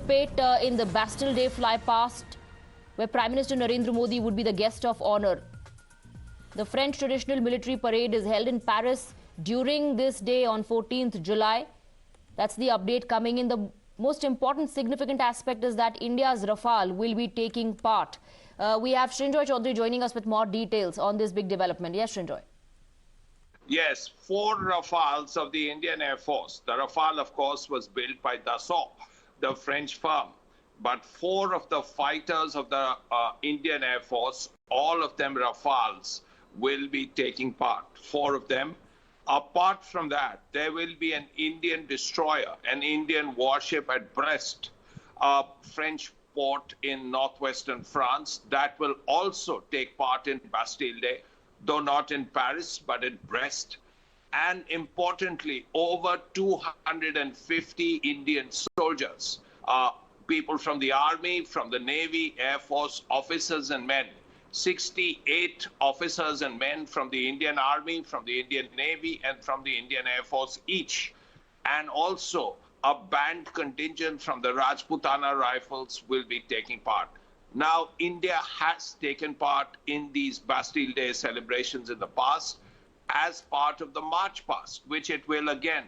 participate in the Bastille Day flypast, where Prime Minister Narendra Modi would be the guest of honor. The French traditional military parade is held in Paris during this day on 14th July. That's the update coming in. The most important significant aspect is that India's Rafale will be taking part. We have Srinjoy Chaudhary joining us with more details on this big development. Yes, Srinjoy. Yes, 4 Rafales of the Indian Air Force. The Rafale, of course, was built by Dassault, the French firm. But 4 of the fighters of the Indian Air Force, all of them Rafales, will be taking part. 4 of them. Apart from that, there will be an Indian destroyer, an Indian warship at Brest, a French port in northwestern France, that will also take part in Bastille Day, though not in Paris, but in Brest. And importantly, over 250 Indian soldiers, people from the Army, from the Navy, Air Force, officers and men, 68 officers and men from the Indian Army, from the Indian Navy, and from the Indian Air Force each. And also a band contingent from the Rajputana Rifles will be taking part. Now, India has taken part in these Bastille Day celebrations in the past as part of the March Past, which it will again.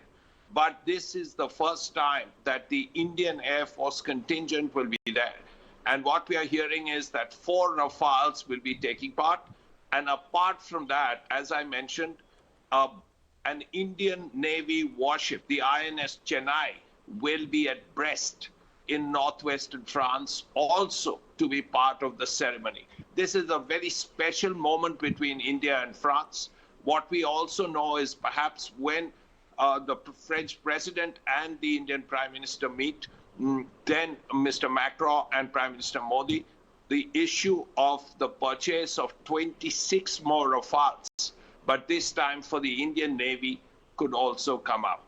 But this is the first time that the Indian Air Force contingent will be there. And what we are hearing is that 4 Rafales will be taking part. And apart from that, as I mentioned, an Indian Navy warship, the INS Chennai, will be at Brest in northwestern France, also to be part of the ceremony. This is a very special moment between India and France. What we also know is perhaps when the French president and the Indian Prime Minister meet, then Mr. Macron and Prime Minister Modi, the issue of the purchase of 26 more Rafales, but this time for the Indian Navy, could also come up.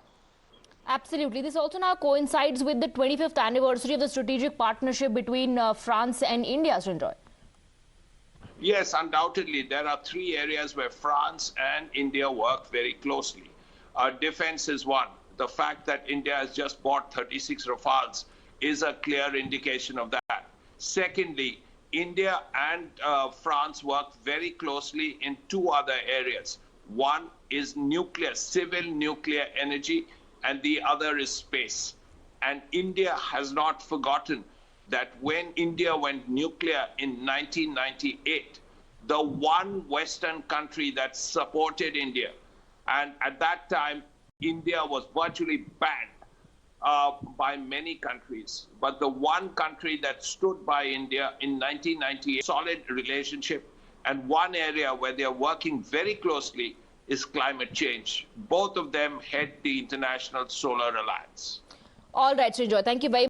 Absolutely. This also now coincides with the 25th anniversary of the strategic partnership between France and India, Srinjoy. Yes, undoubtedly. There are 3 areas where France and India work very closely. Defense is one. The fact that India has just bought 36 Rafales is a clear indication of that. Secondly, India and France work very closely in 2 other areas. One is nuclear, civil nuclear energy, and the other is space. And India has not forgotten that when India went nuclear in 1998, the one Western country that supported India, and at that time, India was virtually banned by many countries. But the one country that stood by India in 1998, solid relationship, and one area where they are working very closely is climate change. Both of them head the International Solar Alliance. All right, Srinjoy. Thank you very much.